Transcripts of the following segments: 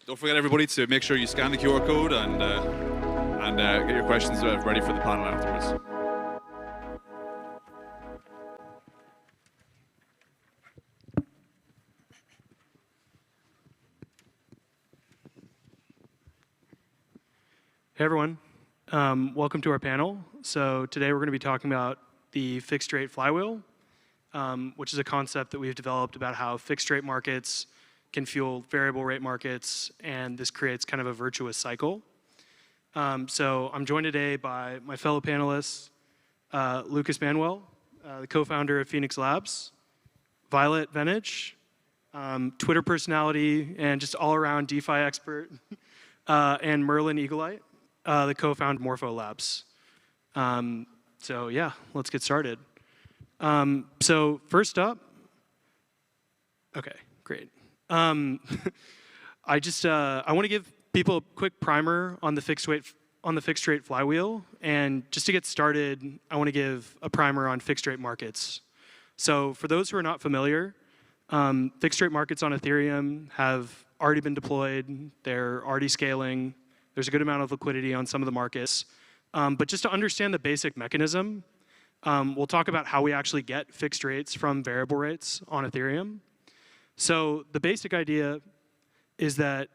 Don't forget, everybody, to make sure you scan the QR code and get your questions ready for the panel afterwards. Hey everyone, welcome to our panel. So today we're going to be talking about the fixed rate flywheel, which is a concept that we've developed about how fixed rate markets can fuel variable rate markets, and this creates kind of a virtuous cycle. So I'm joined today by my fellow panelists, Lucas Manuel, the co-founder of Phoenix Labs, Violet Vienhage, Twitter personality and just all-around DeFi expert, and Merlin Egalite, the co-founder of Morpho Labs. So yeah, let's get started. So first up, okay, great. I want to give people a quick primer on the fixed rate flywheel, and just to get started, I want to give a primer on fixed rate markets. So for those who are not familiar, fixed rate markets on Ethereum have already been deployed. They're already scaling. There's a good amount of liquidity on some of the markets. But just to understand the basic mechanism, we'll talk about how we actually get fixed rates from variable rates on Ethereum. So the basic idea is that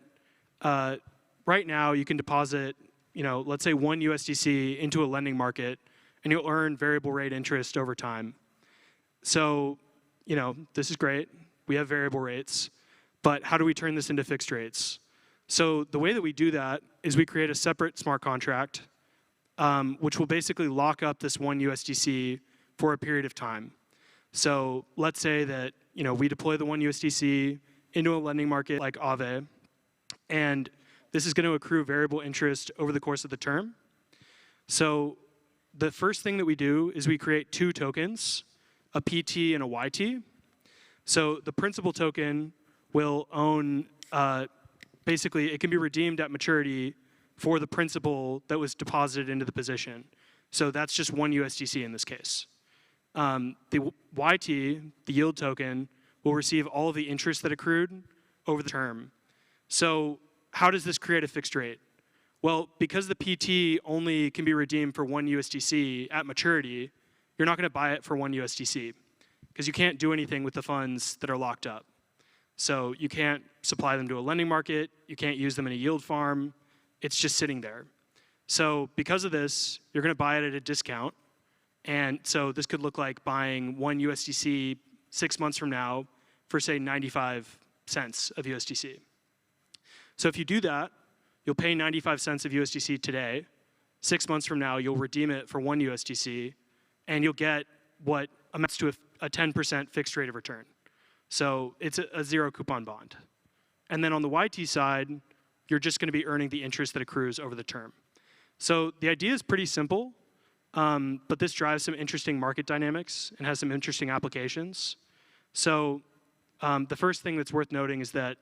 right now you can deposit, let's say $1 USDC into a lending market, and you'll earn variable rate interest over time. So, this is great. We have variable rates, but how do we turn this into fixed rates? So the way that we do that is we create a separate smart contract, which will basically lock up this $1 USDC for a period of time. So let's say that we deploy the $1 USDC into a lending market like Aave, and this is going to accrue variable interest over the course of the term. So the first thing that we do is we create two tokens, a PT and a YT. So the principal token will own, basically it can be redeemed at maturity for the principal that was deposited into the position. So that's just $1 USDC in this case. The YT, the yield token, will receive all of the interest that accrued over the term. So how does this create a fixed rate? Well, because the PT only can be redeemed for $1 USDC at maturity, you're not going to buy it for $1 USDC because you can't do anything with the funds that are locked up. So you can't supply them to a lending market. You can't use them in a yield farm. It's just sitting there. So because of this, you're going to buy it at a discount. And so this could look like buying $1 USDC 6 months from now for, say, 95 cents of USDC. So if you do that, you'll pay 95 cents of USDC today. 6 months from now, you'll redeem it for $1 USDC, and you'll get what amounts to a 10% fixed rate of return. So it's a zero coupon bond. And then on the YT side, you're just going to be earning the interest that accrues over the term. So the idea is pretty simple, but this drives some interesting market dynamics and has some interesting applications. So the first thing that's worth noting is that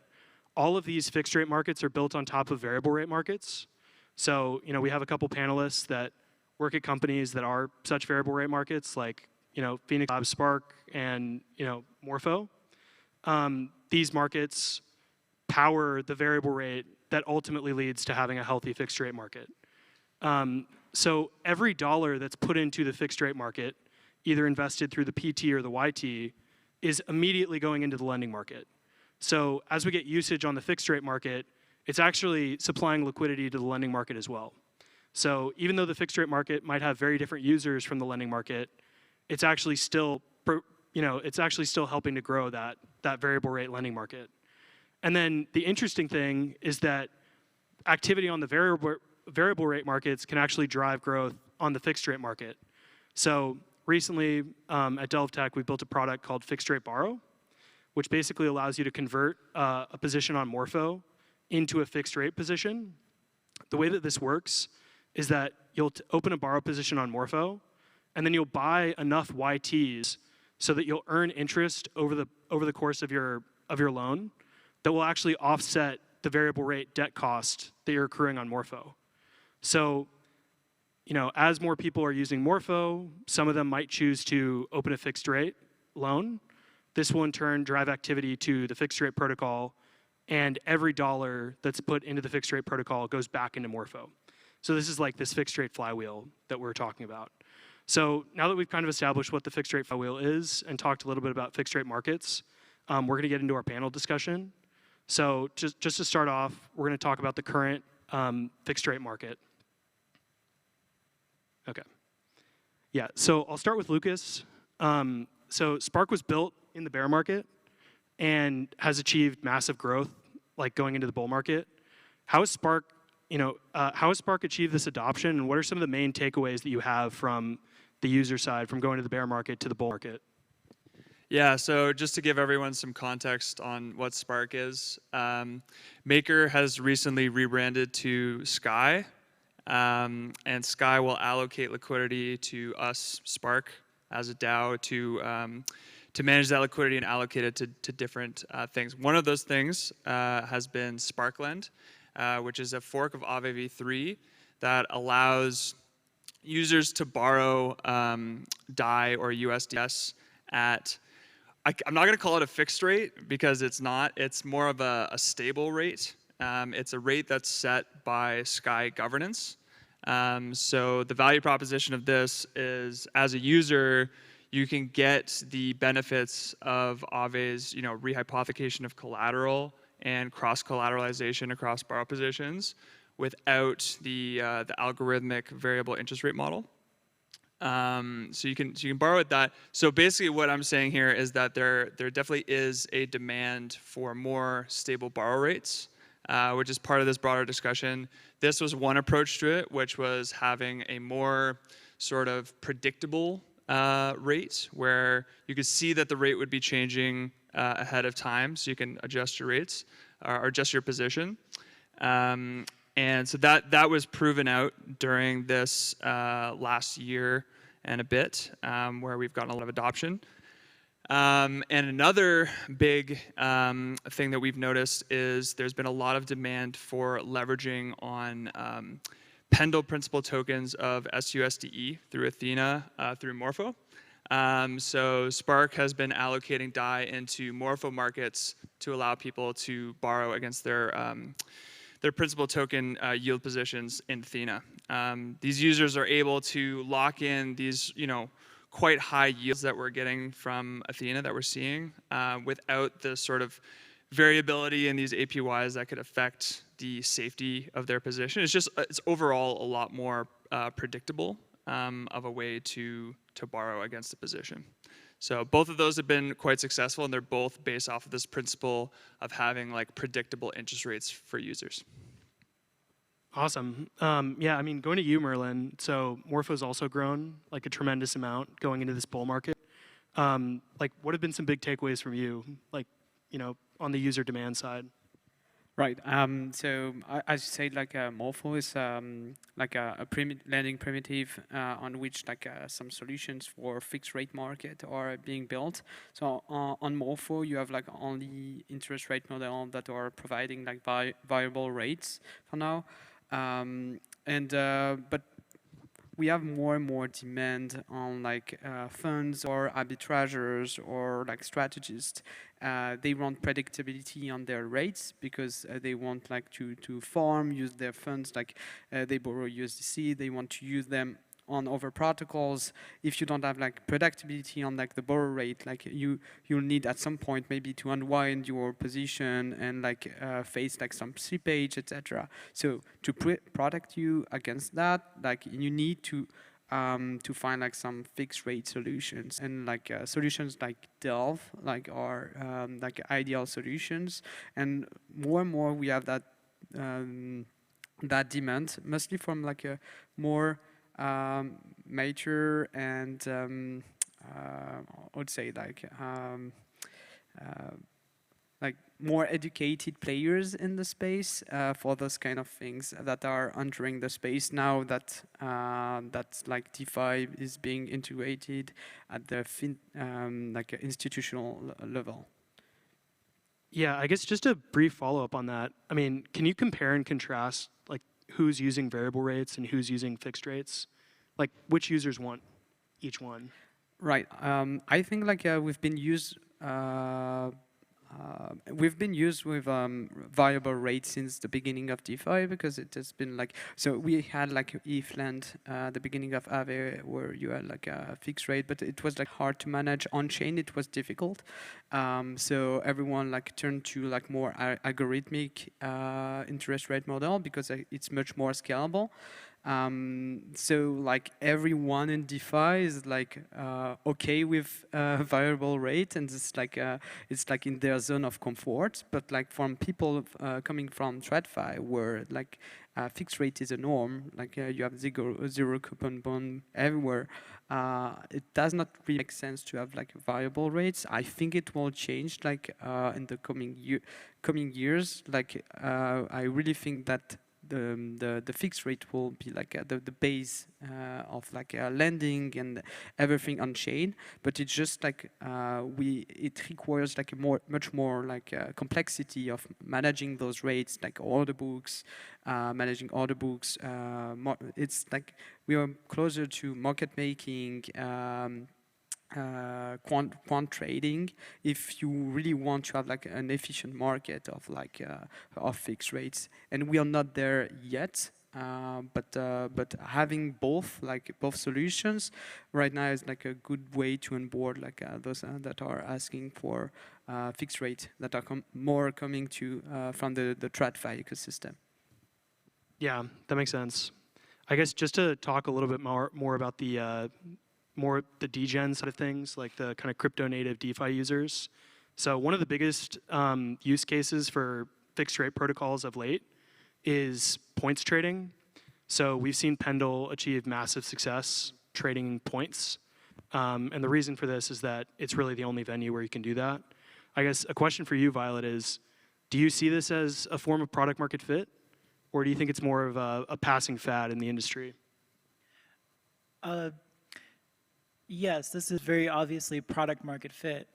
all of these fixed rate markets are built on top of variable rate markets. So we have a couple panelists that work at companies that are such variable rate markets, like Phoenix Labs, Spark, and Morpho. These markets power the variable rate that ultimately leads to having a healthy fixed rate market. So every dollar that's put into the fixed rate market, either invested through the PT or the YT, is immediately going into the lending market. So as we get usage on the fixed rate market, it's actually supplying liquidity to the lending market as well. So even though the fixed rate market might have very different users from the lending market, it's actually still helping to grow that variable rate lending market. And then the interesting thing is that activity on the variable rate markets can actually drive growth on the fixed rate market. So recently at DELV Tech, we built a product called Fixed Rate Borrow, which basically allows you to convert a position on Morpho into a fixed rate position. The way that this works is that you'll open a borrow position on Morpho, and then you'll buy enough YTs so that you'll earn interest over the course of your loan that will actually offset the variable rate debt cost that you're accruing on Morpho. So, as more people are using Morpho, some of them might choose to open a fixed rate loan. This will in turn drive activity to the fixed rate protocol, and every dollar that's put into the fixed rate protocol goes back into Morpho. So this is like this fixed rate flywheel that we're talking about. So now that we've kind of established what the fixed rate flywheel is and talked a little bit about fixed rate markets, we're going to get into our panel discussion. So just to start off, we're going to talk about the current fixed rate market. Okay. Yeah, so I'll start with Lucas. So Spark was built in the bear market and has achieved massive growth, like going into the bull market. How has Spark, how has Spark achieved this adoption, and what are some of the main takeaways that you have from the user side, from going to the bear market to the bull market? Yeah, so just to give everyone some context on what Spark is, Maker has recently rebranded to Sky, and Sky will allocate liquidity to us, Spark, as a DAO to manage that liquidity and allocate it to different things. One of those things has been Sparkland, which is a fork of Aave v3 that allows users to borrow DAI or USDS at, I'm not going to call it a fixed rate because it's not. It's more of a stable rate. It's a rate that's set by Sky governance. So the value proposition of this is, as a user, you can get the benefits of Aave's, rehypothecation of collateral and cross-collateralization across borrow positions without the algorithmic variable interest rate model. So you can borrow at that. So basically, what I'm saying here is that there definitely is a demand for more stable borrow rates, which is part of this broader discussion. This was one approach to it, which was having a more sort of predictable rate, where you could see that the rate would be changing ahead of time, so you can adjust your rates or adjust your position. And so that was proven out during this last year and a bit, where we've gotten a lot of adoption. And another big thing that we've noticed is there's been a lot of demand for leveraging on Pendle principal tokens of SUSDE through Athena, through Morpho. So Spark has been allocating DAI into Morpho markets to allow people to borrow against their principal token yield positions in Athena. These users are able to lock in these, quite high yields that we're getting from Athena, that we're seeing, without the sort of variability in these APYs that could affect the safety of their position. It's overall a lot more predictable of a way to borrow against a position. So both of those have been quite successful, and they're both based off of this principle of having like predictable interest rates for users. Awesome. Yeah, I mean, going to you, Merlin, so Morpho's also grown like a tremendous amount going into this bull market. Like, what have been some big takeaways from you, like, on the user demand side? Right. So as you said, like Morpho is like a lending primitive on which some solutions for fixed rate market are being built. So on Morpho, you have like only interest rate model that are providing like variable rates for now, but we have more and more demand on like funds or arbitrageurs or like strategists. They want predictability on their rates because they want like to farm, use their funds, like they borrow USDC, they want to use them on other protocols. If you don't have like predictability on like the borrow rate, like you'll need at some point maybe to unwind your position and like face like some slippage, etc. So to protect you against that, like you need to find like some fixed rate solutions, and like solutions like DELV like are like ideal solutions, and more we have that that demand mostly from like a more mature and I would say like more educated players in the space for those kind of things that are entering the space now that that's like DeFi is being integrated at the like institutional level. Yeah, I guess just a brief follow-up on that. I mean, can you compare and contrast like who's using variable rates and who's using fixed rates? Like, which users want each one? Right. I think like we've been we've been used with variable rates since the beginning of DeFi because it has been like, so we had like ETHLand the beginning of Aave where you had like a fixed rate, but it was like hard to manage on chain. It was difficult. So everyone like turned to like more algorithmic interest rate model because it's much more scalable. So like everyone in DeFi is like okay with variable rate, and it's like in their zone of comfort. But like from people coming from TradFi, where like fixed rate is a norm, like you have zero coupon bond everywhere, it does not really make sense to have like variable rates. I think it will change like in the coming years. Like I really think that the fixed rate will be like the base of like lending and everything on chain, but it's just like it requires like much more like complexity of managing those rates, like order books, managing order books. It's like we are closer to market making. Quant trading, if you really want to have like an efficient market of like of fixed rates, and we are not there yet. But having both solutions right now is like a good way to onboard like those that are asking for fixed rate, that are more coming to from the TradFi ecosystem. Yeah, that makes sense. I guess just to talk a little bit more about the degen side of things, like the kind of crypto native DeFi users. So one of the biggest use cases for fixed rate protocols of late is points trading. So we've seen Pendle achieve massive success trading points. And the reason for this is that it's really the only venue where you can do that. I guess a question for you, Violet, is do you see this as a form of product market fit? Or do you think it's more of a passing fad in the industry? Yes, this is very obviously product market fit,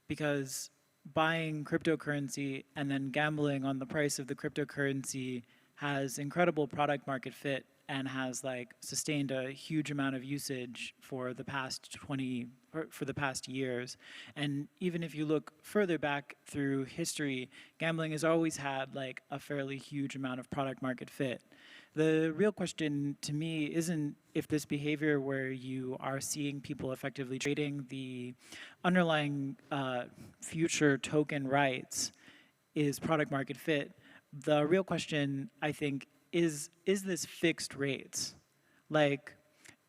because buying cryptocurrency and then gambling on the price of the cryptocurrency has incredible product market fit and has like sustained a huge amount of usage for the past years. And even if you look further back through history, gambling has always had like a fairly huge amount of product market fit. The real question to me isn't if this behavior where you are seeing people effectively trading the underlying future token rights is product market fit. The real question, I think, is this fixed rates? Like,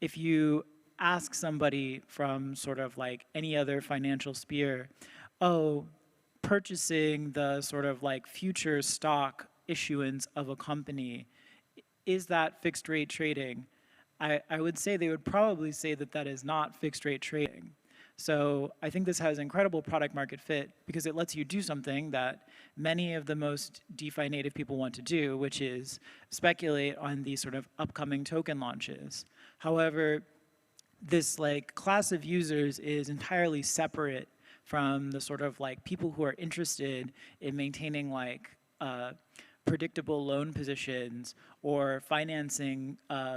if you ask somebody from sort of like any other financial sphere, oh, purchasing the sort of like future stock issuance of a company, is that fixed rate trading? I would say they would probably say that that is not fixed rate trading. So I think this has incredible product market fit because it lets you do something that many of the most DeFi native people want to do, which is speculate on these sort of upcoming token launches. However, this like class of users is entirely separate from the sort of like people who are interested in maintaining like predictable loan positions or financing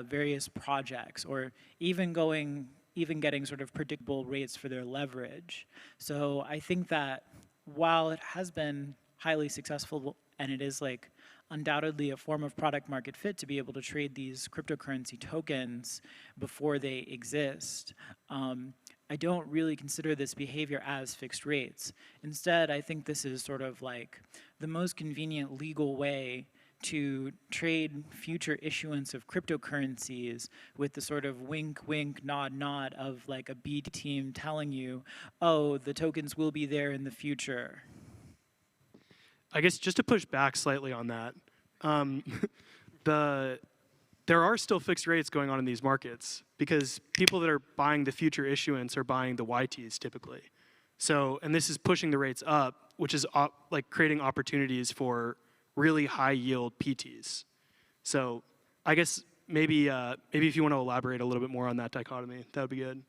various projects, or even getting sort of predictable rates for their leverage. So I think that while it has been highly successful and it is like undoubtedly a form of product market fit to be able to trade these cryptocurrency tokens before they exist, I don't really consider this behavior as fixed rates. Instead, I think this is sort of like the most convenient legal way to trade future issuance of cryptocurrencies with the sort of wink, wink, nod, nod of like a B team telling you, oh, the tokens will be there in the future. I guess just to push back slightly on that, there are still fixed rates going on in these markets because people that are buying the future issuance are buying the YTs typically. So, and this is pushing the rates up, which is like creating opportunities for really high yield PTs. So I guess maybe if you want to elaborate a little bit more on that dichotomy, that would be good.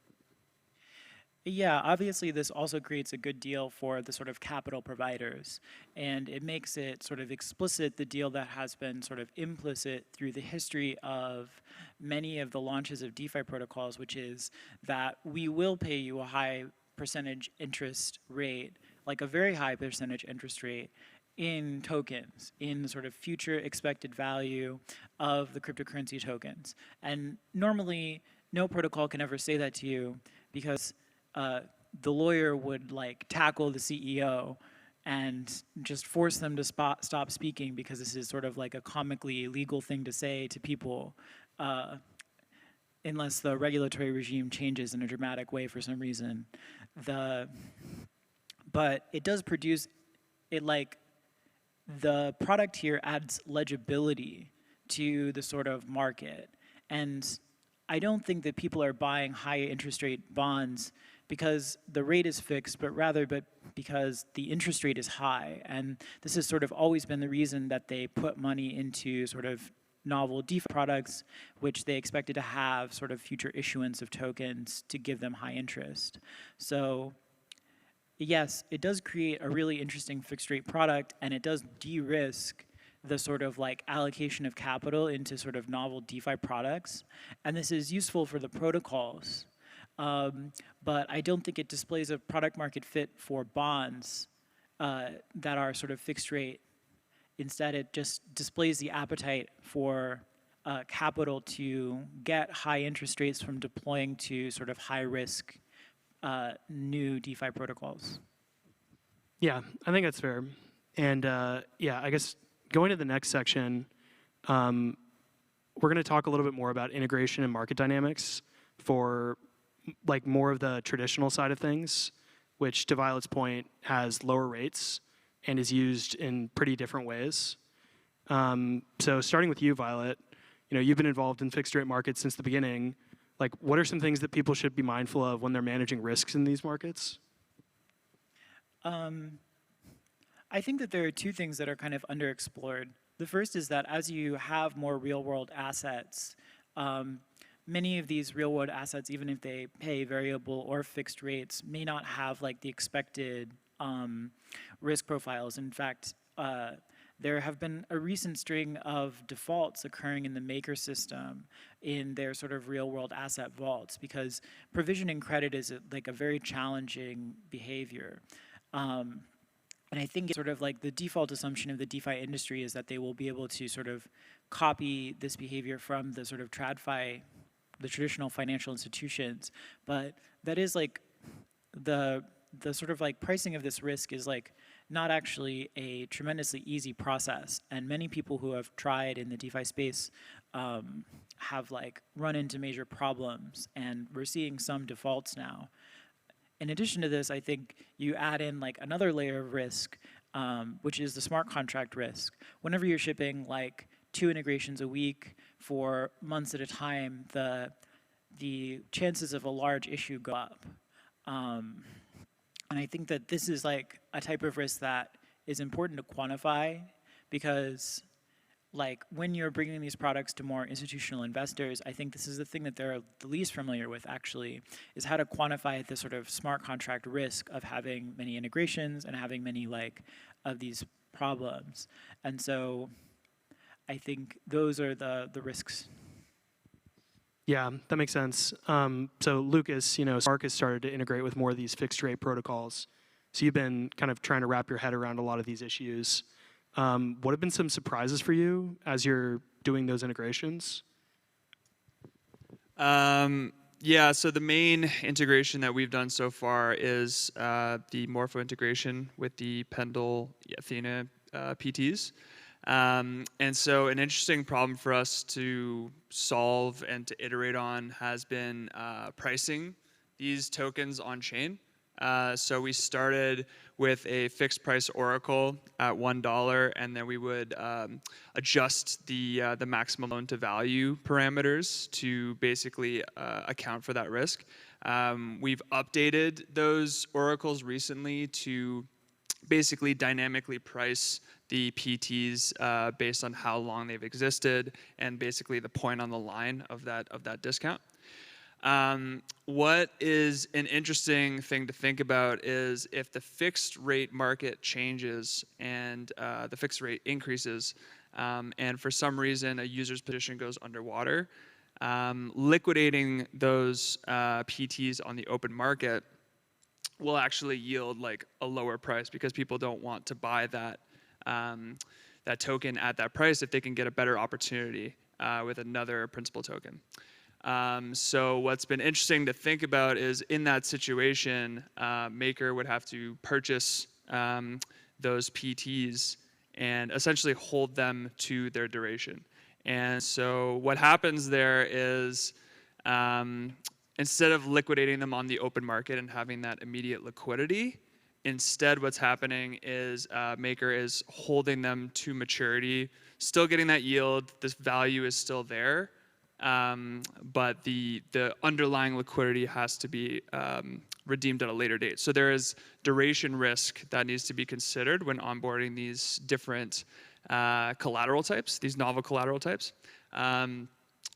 Yeah, obviously this also creates a good deal for the sort of capital providers, and it makes it sort of explicit the deal that has been sort of implicit through the history of many of the launches of DeFi protocols, which is that we will pay you a high percentage interest rate like a very high percentage interest rate in tokens, in the sort of future expected value of the cryptocurrency tokens. And normally, no protocol can ever say that to you because the lawyer would like tackle the CEO and just force them to stop speaking because this is sort of like a comically illegal thing to say to people unless the regulatory regime changes in a dramatic way for some reason. But it does produce, the product here adds legibility to the sort of market. And I don't think that people are buying high interest rate bonds because the rate is fixed, but because the interest rate is high. And this has sort of always been the reason that they put money into sort of novel DeFi products, which they expected to have sort of future issuance of tokens to give them high interest. So yes, it does create a really interesting fixed rate product, and it does de-risk the sort of like allocation of capital into sort of novel DeFi products. And this is useful for the protocols, but I don't think it displays a product market fit for bonds that are sort of fixed rate. Instead, it just displays the appetite for capital to get high interest rates from deploying to sort of high risk new DeFi protocols. Yeah, I think that's fair. And yeah, I guess going to the next section, we're going to talk a little bit more about integration and market dynamics for like more of the traditional side of things, which to Violet's point has lower rates and is used in pretty different ways. So starting with you, Violet, you've been involved in fixed rate markets since the beginning. Like, what are some things that people should be mindful of when they're managing risks in these markets? I think that there are two things that are kind of underexplored. The first is that as you have more real-world assets, many of these real-world assets, even if they pay variable or fixed rates, may not have like the expected risk profiles. In fact, there have been a recent string of defaults occurring in the Maker system in their sort of real-world asset vaults because provisioning credit is like a very challenging behavior. And I think it's sort of like the default assumption of the DeFi industry is that they will be able to sort of copy this behavior from the sort of TradFi, the traditional financial institutions. But that is like the sort of like pricing of this risk is like not actually a tremendously easy process. And many people who have tried in the DeFi space have like run into major problems, and we're seeing some defaults now. In addition to this, I think you add in like another layer of risk, which is the smart contract risk. Whenever you're shipping like 2 integrations a week for months at a time, the chances of a large issue go up. And I think that this is like a type of risk that is important to quantify because like when you're bringing these products to more institutional investors, I think this is the thing that they're the least familiar with actually, is how to quantify the sort of smart contract risk of having many integrations and having many like of these problems. And so I think those are the risks. Yeah, that makes sense. So Lucas, Spark has started to integrate with more of these fixed rate protocols. So you've been kind of trying to wrap your head around a lot of these issues. What have been some surprises for you as you're doing those integrations? Yeah, so the main integration that we've done so far is the Morpho integration with the Pendle Athena PTs. And so an interesting problem for us to solve and to iterate on has been pricing these tokens on chain. So we started with a fixed price oracle at $1, and then we would adjust the maximum loan to value parameters to basically account for that risk. We've updated those oracles recently to basically dynamically price the PTs based on how long they've existed and basically the point on the line of that discount. What is an interesting thing to think about is if the fixed rate market changes and the fixed rate increases, and for some reason a user's position goes underwater, liquidating those PTs on the open market will actually yield like a lower price because people don't want to buy that that token at that price if they can get a better opportunity with another principal token. So what's been interesting to think about is in that situation, Maker would have to purchase those PTs and essentially hold them to their duration. And so what happens there is instead of liquidating them on the open market and having that immediate liquidity, instead what's happening is Maker is holding them to maturity, still getting that yield, this value is still there, but the underlying liquidity has to be redeemed at a later date. So there is duration risk that needs to be considered when onboarding these different collateral types, these novel collateral types.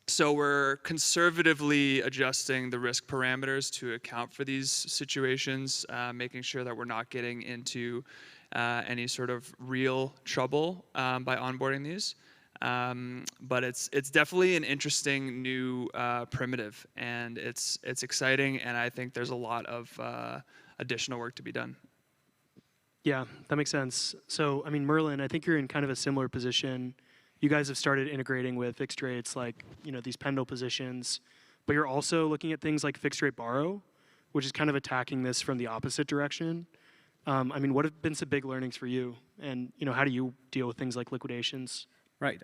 So we're conservatively adjusting the risk parameters to account for these situations, making sure that we're not getting into any sort of real trouble by onboarding these. But it's definitely an interesting new primitive, and it's exciting, and I think there's a lot of additional work to be done. Yeah, that makes sense. So, I mean, Merlin, I think you're in kind of a similar position. You guys have started integrating with fixed rates, like, you know, these Pendle positions, but you're also looking at things like fixed rate borrow, which is kind of attacking this from the opposite direction. I mean, what have been some big learnings for you? And, you know, how do you deal with things like liquidations? Right.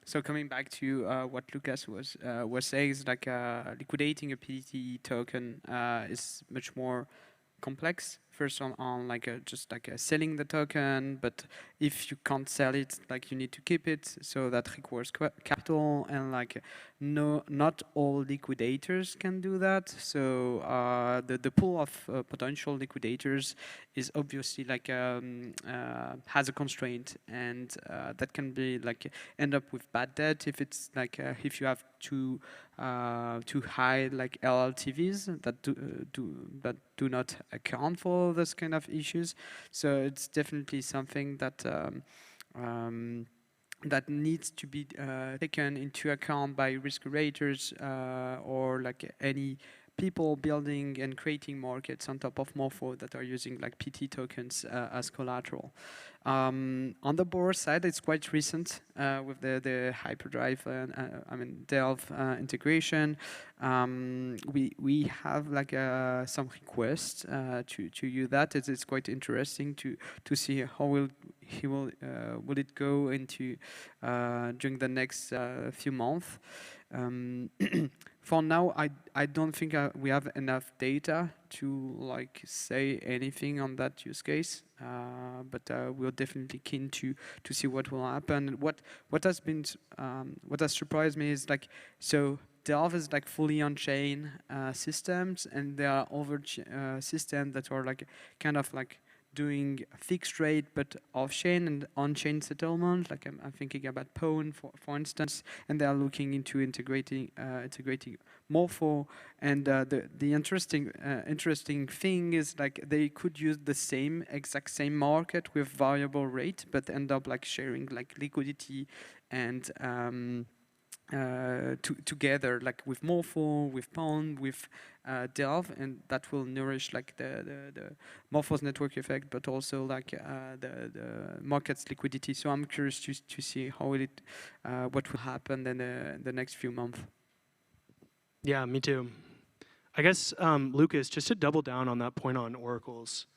So coming back to what Lucas was saying, is like liquidating a PDT token is much more complex. First on like just like selling the token, but if you can't sell it, like you need to keep it, so that requires capital, and like not all liquidators can do that. So the pool of potential liquidators is obviously like has a constraint, and that can be like end up with bad debt if it's like if you have too high like LLTVs that do not account for those kind of issues. So it's definitely something that that needs to be taken into account by risk raters or like any people building and creating markets on top of Morpho that are using like PT tokens as collateral. On the borrower side, it's quite recent with the Hyperdrive, I mean DELV integration. We have like some requests to use that. It's quite interesting to see how will it go into during the next few months. For now, I don't think we have enough data to like say anything on that use case, but we're definitely keen to see what will happen. What has surprised me is like, so DELV is like fully on-chain systems, and there are other systems that are like kind of like doing fixed rate but off-chain and on-chain settlement. Like I'm thinking about Pwn for instance, and they are looking into integrating Morpho. And the interesting thing is like they could use the exact same market with variable rate, but end up like sharing like liquidity and together, like with Morpho, with Pwn, with DELV, and that will nourish like the Morpho's network effect, but also like the market's liquidity. So I'm curious to see how what will happen in the next few months. Yeah, me too. I guess Lucas, just to double down on that point on oracles,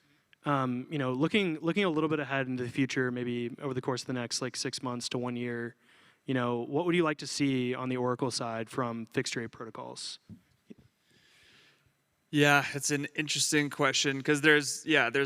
you know, looking a little bit ahead into the future, maybe over the course of the next like 6 months to 1 year. You know, what would you like to see on the Oracle side from fixed rate protocols? Yeah, it's an interesting question because there's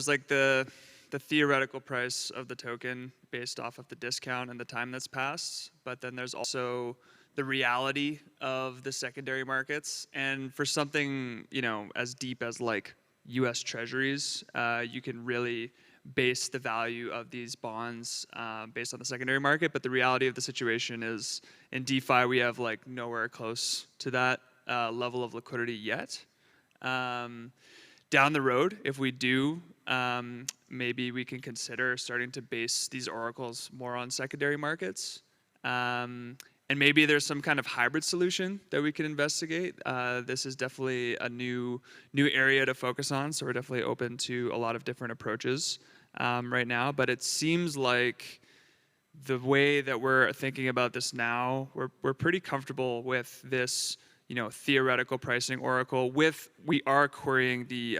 like the theoretical price of the token based off of the discount and the time that's passed, but then there's also the reality of the secondary markets. And for something, you know, as deep as like US Treasuries, you can really base the value of these bonds based on the secondary market. But the reality of the situation is in DeFi, we have like nowhere close to that level of liquidity yet. Down the road, if we do, maybe we can consider starting to base these oracles more on secondary markets. and maybe there's some kind of hybrid solution that we can investigate. This is definitely a new area to focus on, so we're definitely open to a lot of different approaches right now. But it seems like the way that we're thinking about this now, we're pretty comfortable with this, theoretical pricing oracle. We are querying the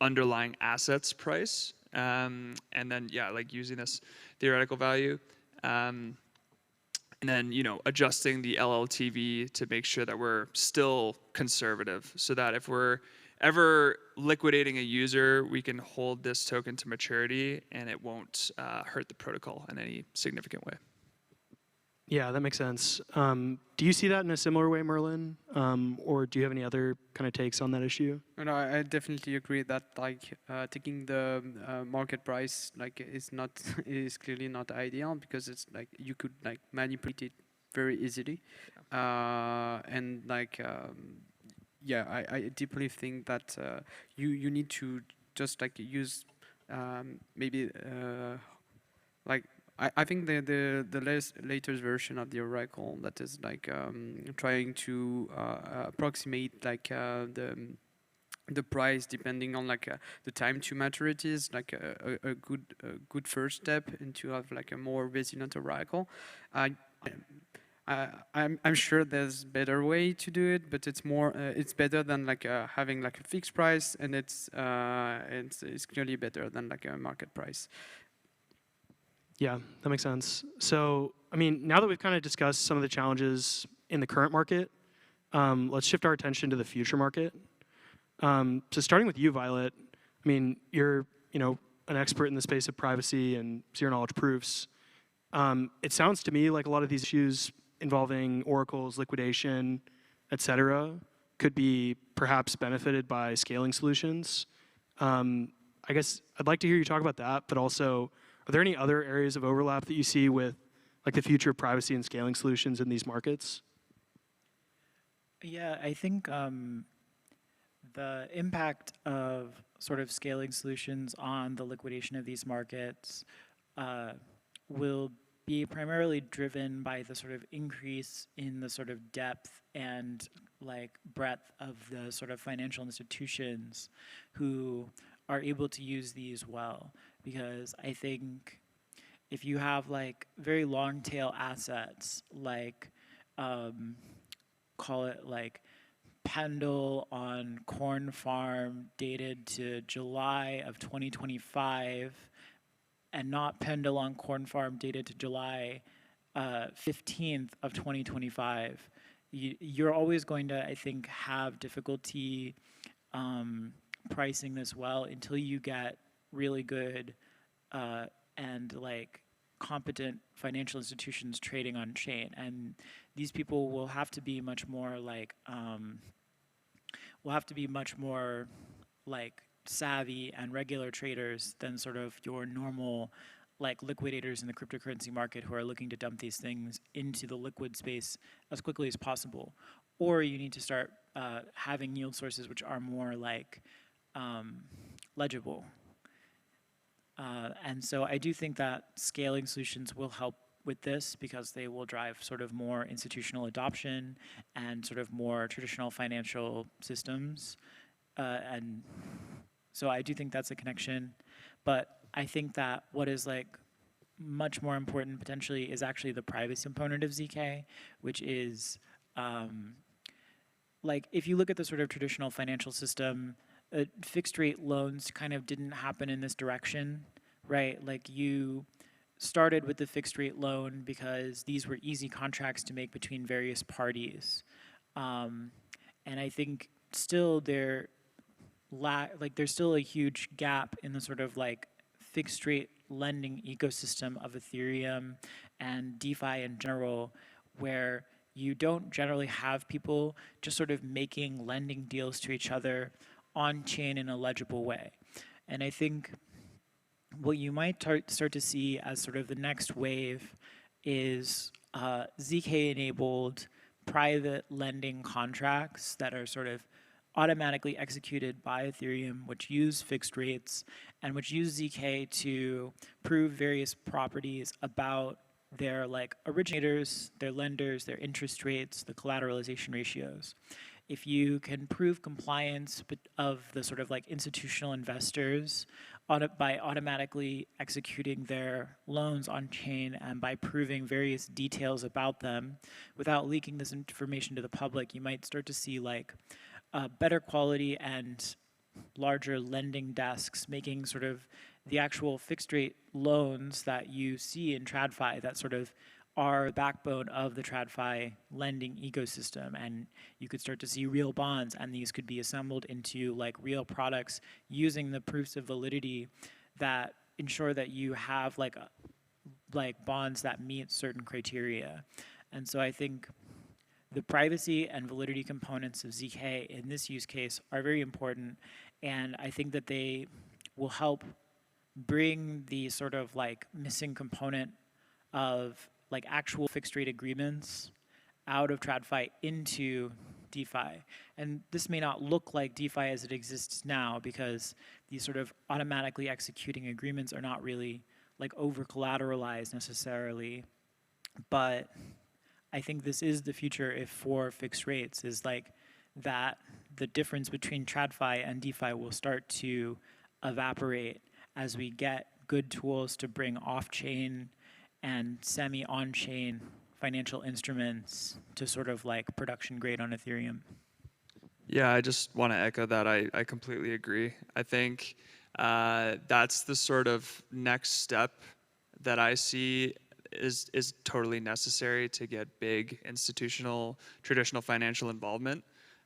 underlying assets price, and then using this theoretical value, and then adjusting the LLTV to make sure that we're still conservative, so that if we're ever liquidating a user, we can hold this token to maturity and it won't hurt the protocol in any significant way. Yeah, that makes sense. Do you see that in a similar way, Merlin? Or do you have any other kind of takes on that issue? No, I definitely agree that taking the market price is clearly not ideal, because it's you could manipulate it very easily, and I deeply think that you need to just use maybe I think the latest version of the Oracle that is trying to approximate the price depending on the time to maturity is a good first step into have a more resilient Oracle. I'm sure there's better way to do it, but it's better than having a fixed price, and it's clearly better than a market price. Yeah, that makes sense. So, now that we've kind of discussed some of the challenges in the current market, let's shift our attention to the future market. So starting with you, Violet, you're an expert in the space of privacy and zero knowledge proofs. It sounds to me like a lot of these issues involving oracles, liquidation, et cetera, could be perhaps benefited by scaling solutions. I guess I'd like to hear you talk about that, but also, are there any other areas of overlap that you see with the future of privacy and scaling solutions in these markets? Yeah, I think the impact of sort of scaling solutions on the liquidation of these markets will be primarily driven by the sort of increase in the sort of depth and breadth of the sort of financial institutions who are able to use these well. Because I think if you have very long tail assets, call it Pendle on Corn Farm dated to July of 2025, and not Pendle on Corn Farm dated to July 15th of 2025, you're always going to, I think, have difficulty pricing this well until you get really good and competent financial institutions trading on chain. And these people will have to be much more savvy and regular traders than sort of your normal liquidators in the cryptocurrency market who are looking to dump these things into the liquid space as quickly as possible. Or you need to start having yield sources which are more legible. And so I do think that scaling solutions will help with this, because they will drive sort of more institutional adoption and sort of more traditional financial systems. And so I do think that's a connection. But I think that what is much more important potentially is actually the privacy component of ZK, which is if you look at the sort of traditional financial system, fixed rate loans kind of didn't happen in this direction, right? You started with the fixed rate loan because these were easy contracts to make between various parties. And I think still there's still a huge gap in the sort of fixed rate lending ecosystem of Ethereum and DeFi in general, where you don't generally have people just sort of making lending deals to each other on chain in a legible way. And I think what you might start to see as sort of the next wave is ZK-enabled private lending contracts that are sort of automatically executed by Ethereum, which use fixed rates and which use ZK to prove various properties about their like originators, their lenders, their interest rates, the collateralization ratios. If you can prove compliance of the sort of like institutional investors by automatically executing their loans on chain and by proving various details about them without leaking this information to the public, you might start to see like better quality and larger lending desks making sort of the actual fixed rate loans that you see in TradFi that sort of are the backbone of the TradFi lending ecosystem. And you could start to see real bonds, and these could be assembled into like real products using the proofs of validity that ensure that you have like bonds that meet certain criteria. And so I think the privacy and validity components of ZK in this use case are very important, and I think that they will help bring the sort of like missing component of like actual fixed rate agreements out of TradFi into DeFi. And this may not look like DeFi as it exists now, because these sort of automatically executing agreements are not really like over collateralized necessarily. But I think this is the future if for fixed rates, is like that the difference between TradFi and DeFi will start to evaporate as we get good tools to bring off-chain and semi-on-chain financial instruments to sort of like production grade on Ethereum. Yeah, I just want to echo that. I completely agree. I think that's the sort of next step that I see is totally necessary to get big institutional, traditional financial involvement,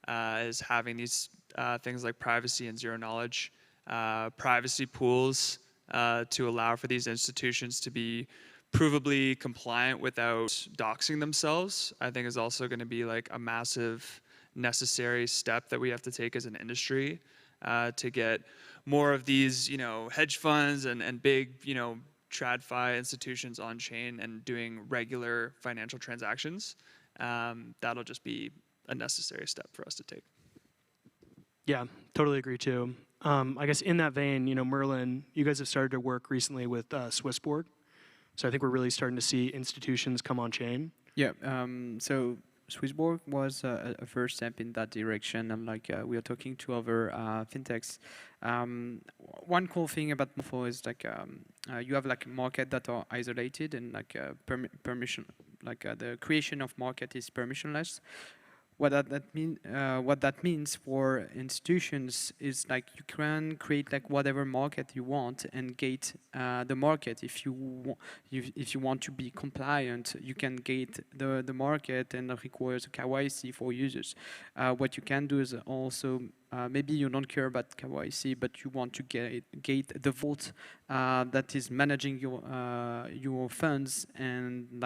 is having these things like privacy and zero knowledge, privacy pools to allow for these institutions to be provably compliant without doxing themselves, I think is also going to be like a massive necessary step that we have to take as an industry to get more of these, hedge funds and big, TradFi institutions on chain and doing regular financial transactions. That'll just be a necessary step for us to take. Yeah, totally agree too. I guess in that vein, Merlin, you guys have started to work recently with Swissborg. So I think we're really starting to see institutions come on chain. Yeah, so Swissborg was a first step in that direction, and we are talking to other fintechs. One cool thing about Morpho is you have market that are isolated and permission, the creation of market is permissionless. What that means for institutions is you can create whatever market you want and gate the market. If you want to be compliant, you can gate the market and requires KYC for users. What you can do is also maybe you don't care about KYC, but you want to gate the vault that is managing your funds and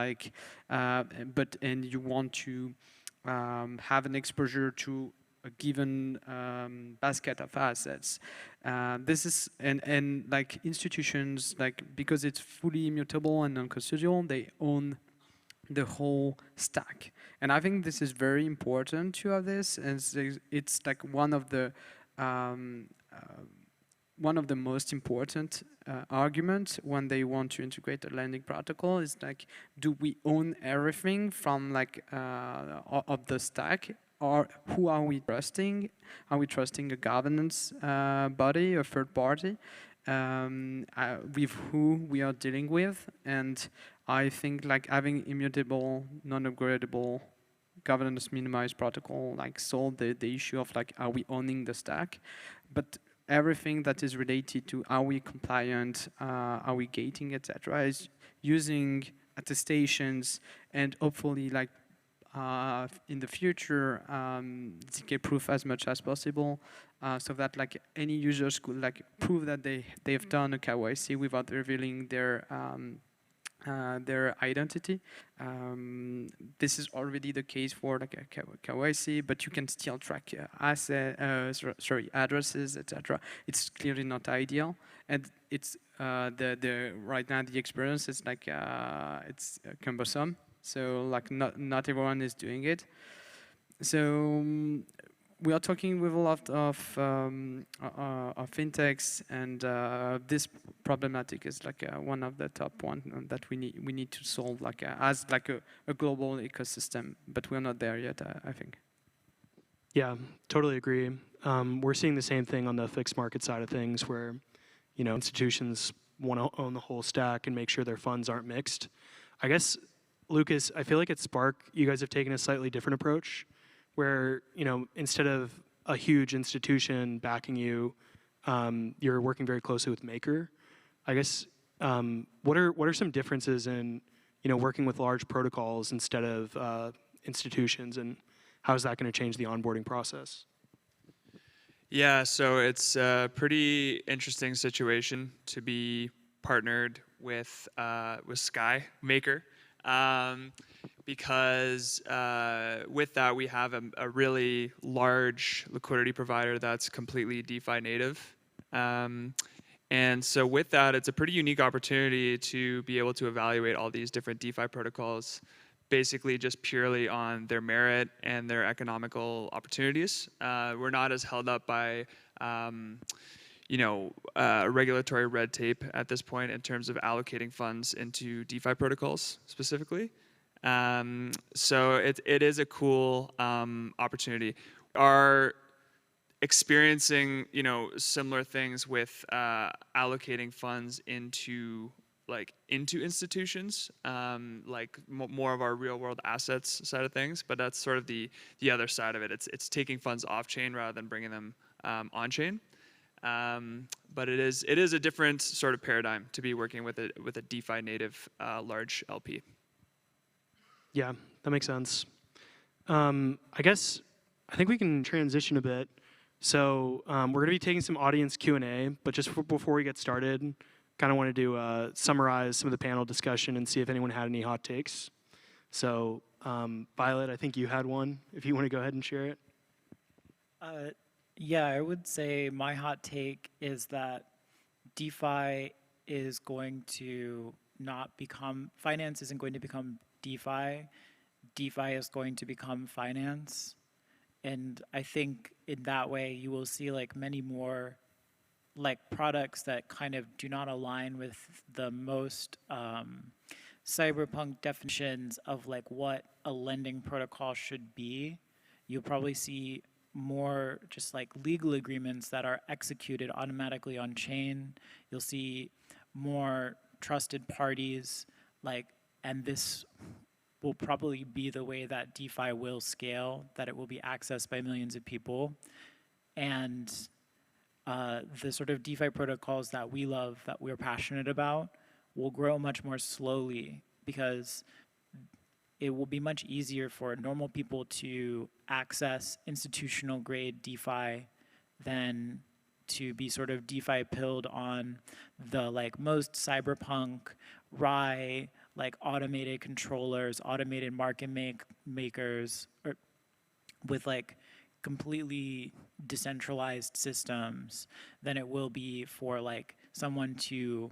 and you want to have an exposure to a given basket of assets. This is and institutions because it's fully immutable and non-custodial, they own the whole stack. And I think this is very important to have this, and it's one of the most important arguments when they want to integrate a lending protocol is do we own everything from of the stack, or who are we trusting? Are we trusting a governance body, a third party, with who we are dealing with? And I think having immutable, non-upgradable governance minimized protocol solve the issue of are we owning the stack, but everything that is related to are we compliant, are we gating, etc., is using attestations and hopefully in the future ZK proof as much as possible, so that any users could prove that they've done a KYC without revealing their identity. This is already the case for KYC, but you can still track addresses, etc. It's clearly not ideal, and it's right now the experience is it's cumbersome. So not everyone is doing it. So we are talking with a lot of fintechs, and this problematic is like one of the top one that we need to solve, like as like a global ecosystem. But we're not there yet, I think. Yeah, totally agree. We're seeing the same thing on the fixed market side of things, where institutions want to own the whole stack and make sure their funds aren't mixed. I guess, Lucas, I feel like at Spark, you guys have taken a slightly different approach, where instead of a huge institution backing you, you're working very closely with Maker. I guess what are some differences in working with large protocols instead of institutions, and how is that going to change the onboarding process? Yeah, so it's a pretty interesting situation to be partnered with Sky Maker, because with that we have a really large liquidity provider that's completely DeFi native. And so with that, it's a pretty unique opportunity to be able to evaluate all these different DeFi protocols basically just purely on their merit and their economical opportunities. We're not as held up by regulatory red tape at this point in terms of allocating funds into DeFi protocols specifically. So it is a cool opportunity. Are experiencing similar things with allocating funds into institutions, like more of our real world assets side of things, but that's sort of the other side of it. It's taking funds off chain rather than bringing them on chain. But it is a different sort of paradigm to be working with a DeFi native large LP. Yeah, that makes sense. I think we can transition a bit. So we're going to be taking some audience Q&A, but just before we get started, kind of wanted to summarize some of the panel discussion and see if anyone had any hot takes. So Violet, I think you had one. If you want to go ahead and share it. Yeah, I would say my hot take is that DeFi is going to not become, finance isn't going to become DeFi. DeFi is going to become finance. And I think in that way, you will see like many more like products that kind of do not align with the most cyberpunk definitions of like what a lending protocol should be. You'll probably see more just like legal agreements that are executed automatically on chain. You'll see more trusted parties, and this will probably be the way that DeFi will scale, that it will be accessed by millions of people. And the sort of DeFi protocols that we love, that we're passionate about, will grow much more slowly, because it will be much easier for normal people to access institutional grade DeFi than to be sort of DeFi pilled on the most cyberpunk, RAI, automated controllers, automated market makers, or with completely decentralized systems than it will be for someone to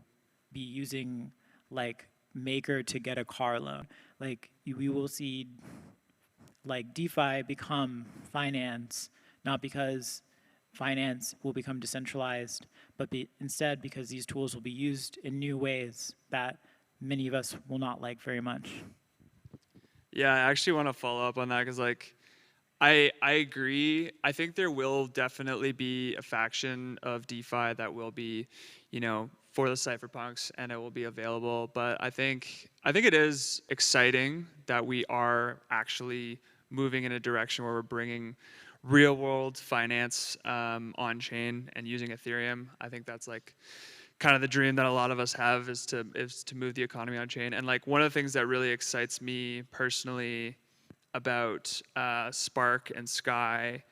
be using Maker to get a car loan. We will see DeFi become finance, not because finance will become decentralized, but instead because these tools will be used in new ways that many of us will not like very much. Yeah, I actually want to follow up on that, because I agree. I think there will definitely be a faction of DeFi that will be, for the cypherpunks, and it will be available. But I think it is exciting that we are actually moving in a direction where we're bringing real world finance on chain and using Ethereum. I think that's kind of the dream that a lot of us have, is to move the economy on chain. And one of the things that really excites me personally about Spark and Sky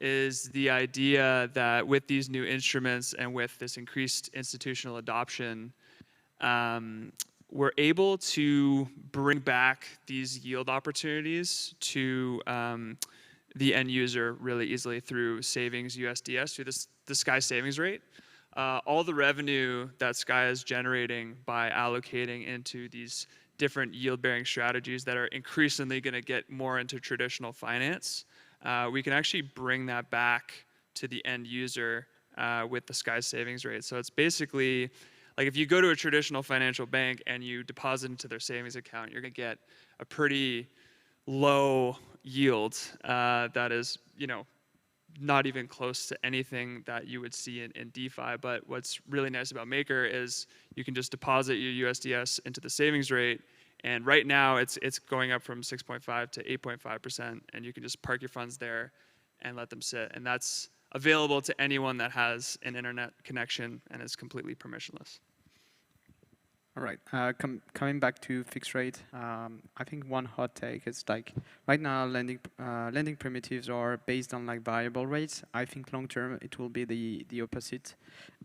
is the idea that with these new instruments and with this increased institutional adoption, we're able to bring back these yield opportunities to the end user really easily through savings USDS, through the Sky savings rate. All the revenue that Sky is generating by allocating into these different yield-bearing strategies that are increasingly going to get more into traditional finance, we can actually bring that back to the end user with the Sky savings rate. So it's basically like if you go to a traditional financial bank and you deposit into their savings account, you're going to get a pretty low yield that is, not even close to anything that you would see in DeFi. But what's really nice about Maker is you can just deposit your USDS into the savings rate, and right now it's going up from 6.5 to 8.5%, and you can just park your funds there and let them sit. And that's available to anyone that has an internet connection and is completely permissionless. All right. Coming back to fixed rate, I think one hot take is like right now lending primitives are based on like variable rates. I think long term it will be the opposite.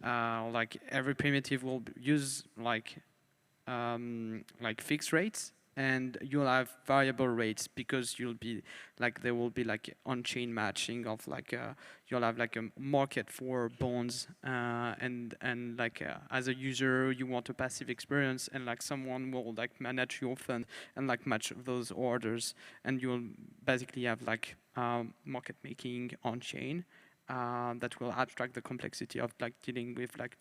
Like every primitive will use like fixed rates, and you'll have variable rates because you'll be like there will be like on-chain matching of like you'll have like a market for bonds and like as a user you want a passive experience, and like someone will like manage your fund and like match those orders, and you'll basically have like market making on-chain that will abstract the complexity of like dealing with like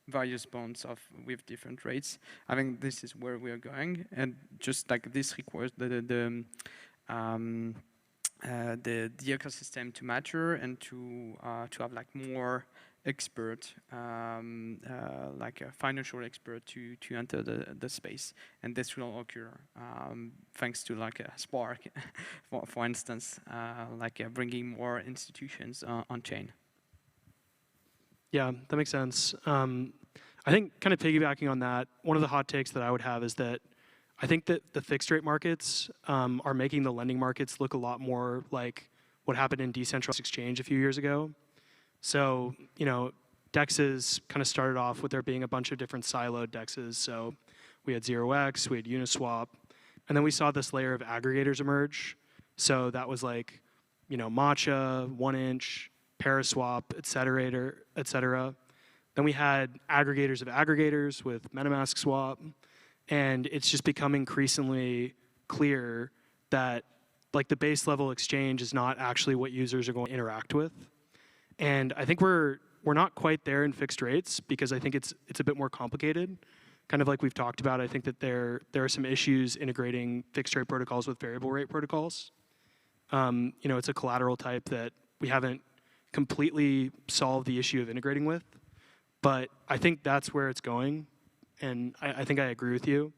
various bonds with different rates. I think this is where we are going, and just like this requires the ecosystem to mature and to have like more expert, like a financial expert to enter the space, and this will occur thanks to like a Spark, for instance, like bringing more institutions on chain. Yeah, that makes sense. I think kind of piggybacking on that, one of the hot takes that I would have is that I think that the fixed rate markets are making the lending markets look a lot more like what happened in decentralized exchange a few years ago. So, DEXs kind of started off with there being a bunch of different siloed DEXs. So we had 0x, we had Uniswap, and then we saw this layer of aggregators emerge. So that was like, Matcha, 1inch, Paraswap, et cetera. Then we had aggregators of aggregators with MetaMask Swap, and it's just become increasingly clear that like the base level exchange is not actually what users are going to interact with. And I think we're not quite there in fixed rates because I think it's a bit more complicated. Kind of like we've talked about, I think that there are some issues integrating fixed rate protocols with variable rate protocols. It's a collateral type that we haven't completely solved the issue of integrating with, but I think that's where it's going. And I think I agree with you.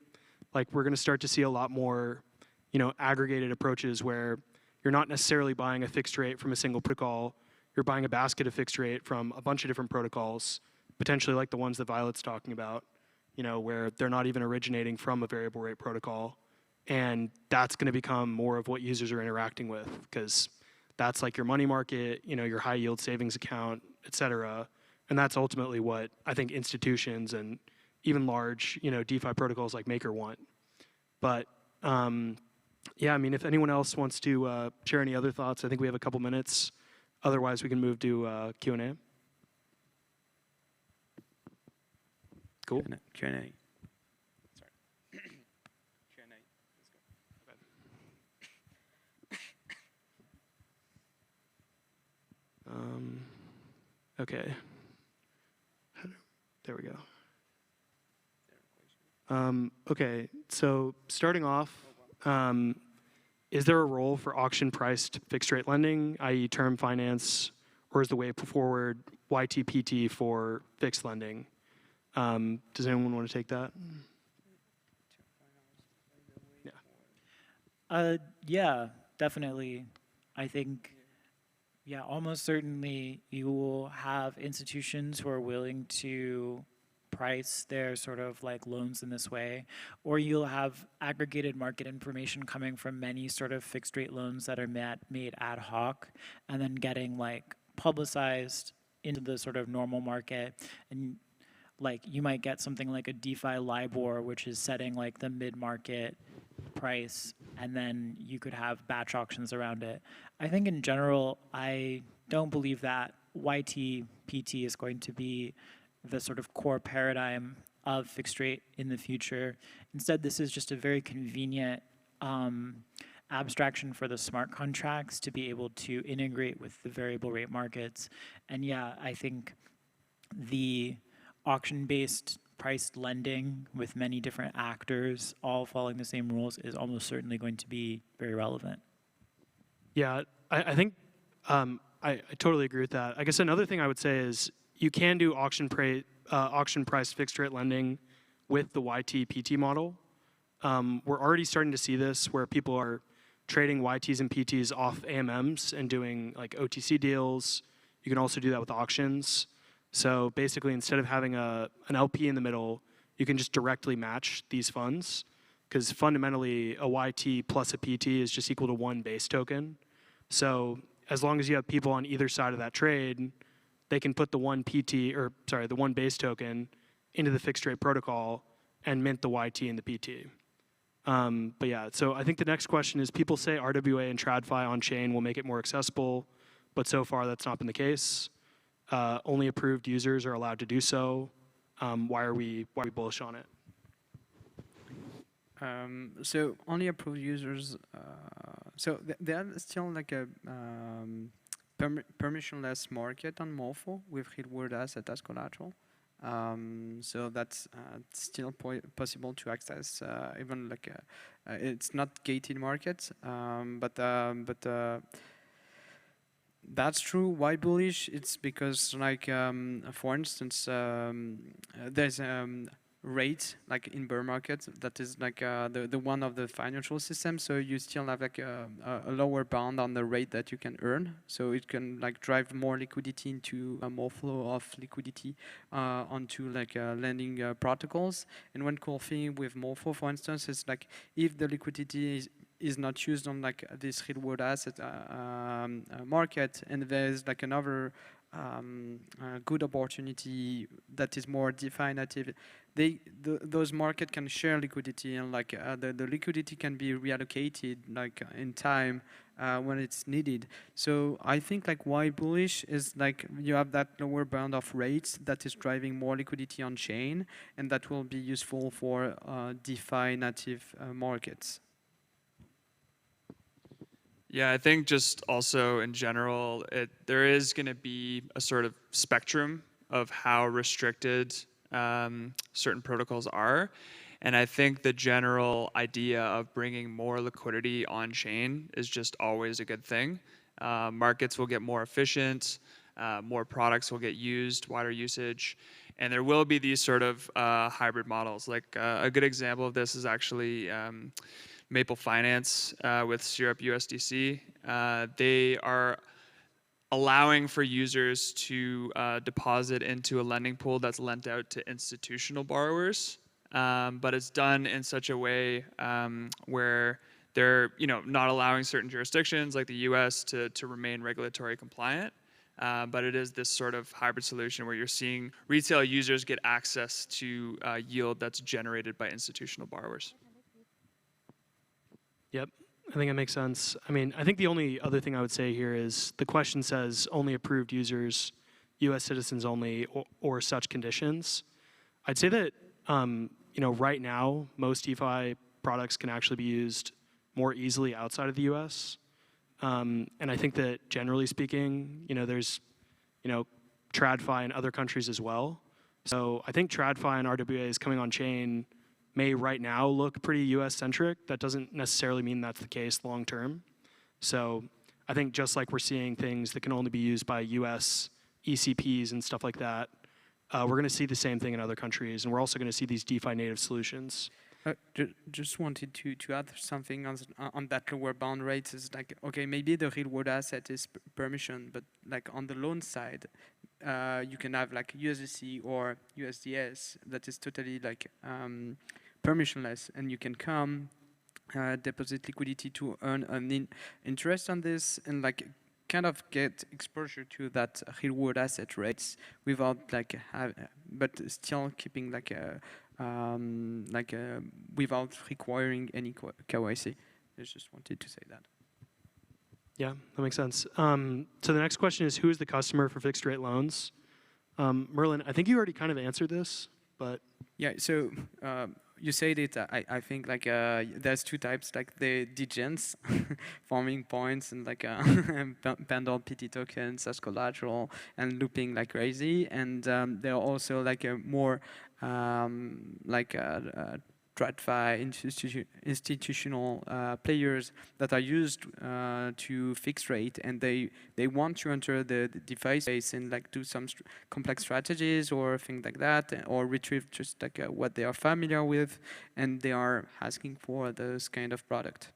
Like we're going to start to see a lot more, aggregated approaches where you're not necessarily buying a fixed rate from a single protocol. You're buying a basket of fixed rate from a bunch of different protocols, potentially like the ones that Violet's talking about, where they're not even originating from a variable rate protocol. And that's going to become more of what users are interacting with, because that's like your money market, your high yield savings account, et cetera. And that's ultimately what I think institutions and even large, DeFi protocols like Maker want. But if anyone else wants to share any other thoughts, I think we have a couple minutes. Otherwise, we can move to Q&A. Cool. Q&A. Sorry. Q&A. Let's go. Okay. There we go. Okay, so starting off, is there a role for auction-priced fixed-rate lending, i.e. term finance, or is the way forward YTPT for fixed lending? Does anyone want to take that? Yeah, definitely. I think, almost certainly you will have institutions who are willing to price their sort of like loans in this way, or you'll have aggregated market information coming from many sort of fixed rate loans that are made ad hoc and then getting like publicized into the sort of normal market. And like you might get something like a DeFi LIBOR, which is setting like the mid-market price, and then you could have batch auctions around it. I think in general, I don't believe that YTPT is going to be the sort of core paradigm of fixed rate in the future. Instead, this is just a very convenient abstraction for the smart contracts to be able to integrate with the variable rate markets. And yeah, I think the auction-based priced lending with many different actors all following the same rules is almost certainly going to be very relevant. Yeah, I think I totally agree with that. I guess another thing I would say is you can do auction price fixed rate lending with the YT PT model. We're already starting to see this where people are trading YTs and PTs off AMMs and doing like OTC deals. You can also do that with auctions. So basically, instead of having an LP in the middle, you can just directly match these funds, because fundamentally a YT plus a PT is just equal to one base token. So as long as you have people on either side of that trade, they can put the one base token into the fixed rate protocol and mint the YT and the PT. But yeah, so I think the next question is, people say RWA and TradFi on chain will make it more accessible, but so far that's not been the case. Only approved users are allowed to do so. Why are we bullish on it? So only approved users. So there are still like a permissionless market on Morpho with reward asset as collateral. So that's still possible to access. Even like it's not gated market, but that's true. Why bullish? It's because, like, for instance, there's rate like in bear market that is like the one of the financial system. So you still have like a lower bound on the rate that you can earn. So it can like drive more liquidity into more flow of liquidity onto like lending protocols. And one cool thing with Morpho, for instance, is like if the liquidity is not used on like this reward asset market, and there's like another good opportunity that is more DeFi native, those markets can share liquidity, and like the liquidity can be reallocated like in time when it's needed. So I think like why bullish is like you have that lower bound of rates that is driving more liquidity on chain, and that will be useful for DeFi native markets. Yeah, I think just also in general, there is going to be a sort of spectrum of how restricted certain protocols are. And I think the general idea of bringing more liquidity on chain is just always a good thing. Markets will get more efficient, more products will get used, wider usage, and there will be these sort of hybrid models. Like a good example of this is actually Maple Finance with Syrup USDC. They are allowing for users to deposit into a lending pool that's lent out to institutional borrowers, but it's done in such a way where they're not allowing certain jurisdictions like the US to remain regulatory compliant. But it is this sort of hybrid solution where you're seeing retail users get access to yield that's generated by institutional borrowers. Yep, I think that makes sense. I mean, I think the only other thing I would say here is the question says only approved users, U.S. citizens only, or such conditions. I'd say that right now most DeFi products can actually be used more easily outside of the U.S. And I think that generally speaking, there's TradFi in other countries as well. So I think TradFi and RWAs coming on chain may right now look pretty US-centric. That doesn't necessarily mean that's the case long term. So I think just like we're seeing things that can only be used by US ECPs and stuff like that, we're going to see the same thing in other countries, and we're also going to see these DeFi native solutions. Just wanted to add something on that lower bound rates. Is like, okay, maybe the real world asset is permission, but like on the loan side, you can have like USDC or USDS that is totally like permissionless, and you can come deposit liquidity to earn an interest on this, and like kind of get exposure to that real world asset rates without like but still keeping like without requiring any KYC. I just wanted to say that. Yeah, that makes sense. So the next question is, who is the customer for fixed rate loans? Merlin, I think you already kind of answered this, but yeah. So you said it. I think like there's two types, like the degens, farming points and like bundle PT tokens as collateral and looping like crazy. And there are also like a more like TradFi institutional players that are used to fixed rate, and they want to enter the DeFi space and like do some complex strategies or things like that, or retrieve just like what they are familiar with, and they are asking for those kind of product.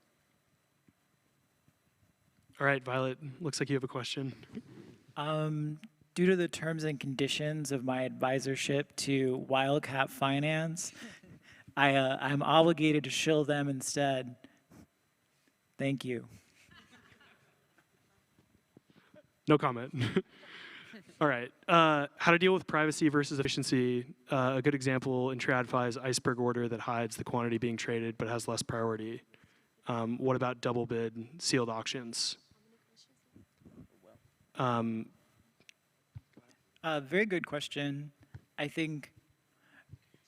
All right, Violet, looks like you have a question. Due to the terms and conditions of my advisorship to Wildcat Finance, I'm obligated to shill them instead. Thank you. No comment. All right. How to deal with privacy versus efficiency. A good example in TradFi is iceberg order that hides the quantity being traded but has less priority. What about double bid sealed auctions? Very good question. I think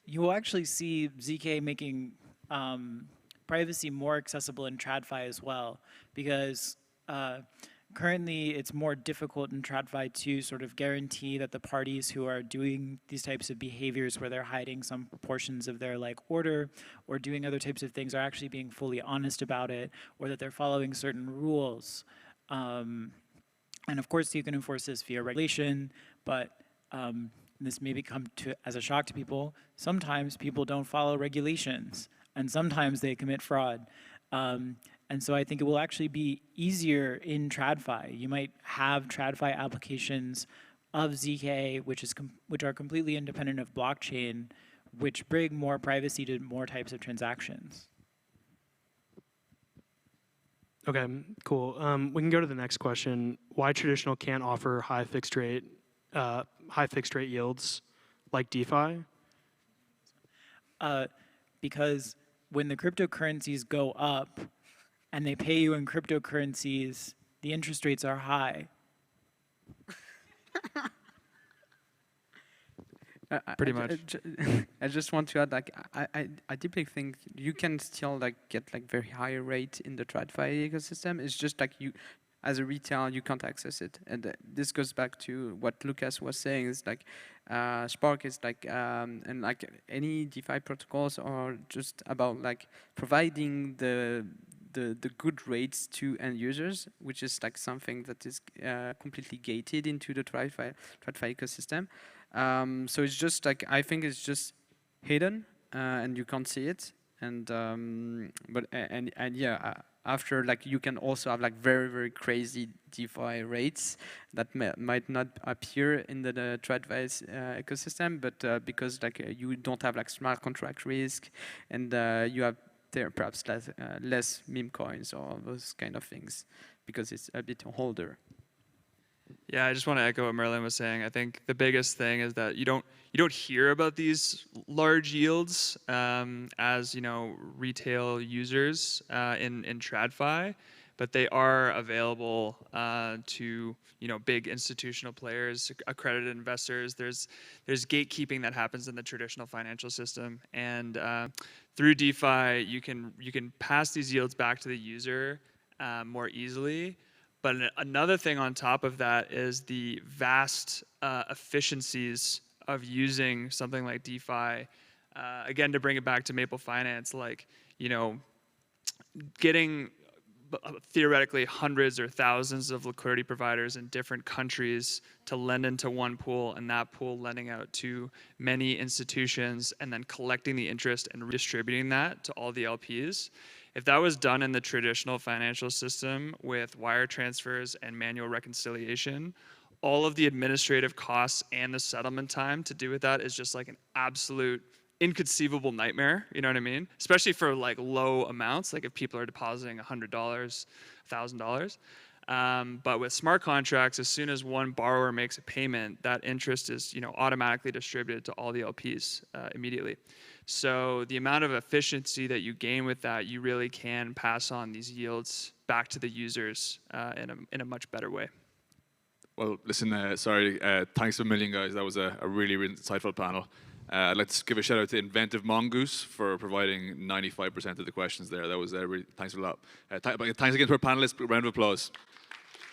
you will actually see ZK making privacy more accessible in TradFi as well, because currently it's more difficult in TradFi to sort of guarantee that the parties who are doing these types of behaviors where they're hiding some portions of their like order or doing other types of things are actually being fully honest about it, or that they're following certain rules. And of course you can enforce this via regulation, but this may become as a shock to people. Sometimes people don't follow regulations, and sometimes they commit fraud. And so I think it will actually be easier in TradFi. You might have TradFi applications of ZK, which are completely independent of blockchain, which bring more privacy to more types of transactions. Okay, cool. We can go to the next question. Why traditional can't offer high fixed rate yields like DeFi? Because when the cryptocurrencies go up and they pay you in cryptocurrencies, the interest rates are high. Pretty much. I just want to add, like, I deeply think you can still like get like very high rate in the TradFi ecosystem. It's just like you, as a retailer, you can't access it. And this goes back to what Lucas was saying. Is like Spark is like and like any DeFi protocols are just about like providing the good rates to end users, which is like something that is completely gated into the TradFi ecosystem. So it's just like, I think it's just hidden and you can't see it. And yeah, after like you can also have like very crazy DeFi rates that might not appear in the TradFi ecosystem, but because like you don't have like smart contract risk, and you have there perhaps less meme coins or those kind of things, because it's a bit older. Yeah, I just want to echo what Merlin was saying. I think the biggest thing is that you don't hear about these large yields as retail users in TradFi, but they are available to big institutional players, accredited investors. There's gatekeeping that happens in the traditional financial system, and through DeFi you can pass these yields back to the user more easily. But another thing on top of that is the vast efficiencies of using something like DeFi. Again, to bring it back to Maple Finance, like, getting theoretically hundreds or thousands of liquidity providers in different countries to lend into one pool, and that pool lending out to many institutions, and then collecting the interest and redistributing that to all the LPs. If that was done in the traditional financial system with wire transfers and manual reconciliation, all of the administrative costs and the settlement time to do with that is just like an absolute inconceivable nightmare, you know what I mean? Especially for like low amounts, like if people are depositing $100, $1,000. But with smart contracts, as soon as one borrower makes a payment, that interest is automatically distributed to all the LPs immediately. So the amount of efficiency that you gain with that, you really can pass on these yields back to the users in a much better way. Well, listen, thanks a million, guys. That was a really insightful panel. I'd like to give a shout out to Inventive Mongoose for providing 95% of the questions there. That was really, thanks a lot. Thanks again to our panelists. Round of applause.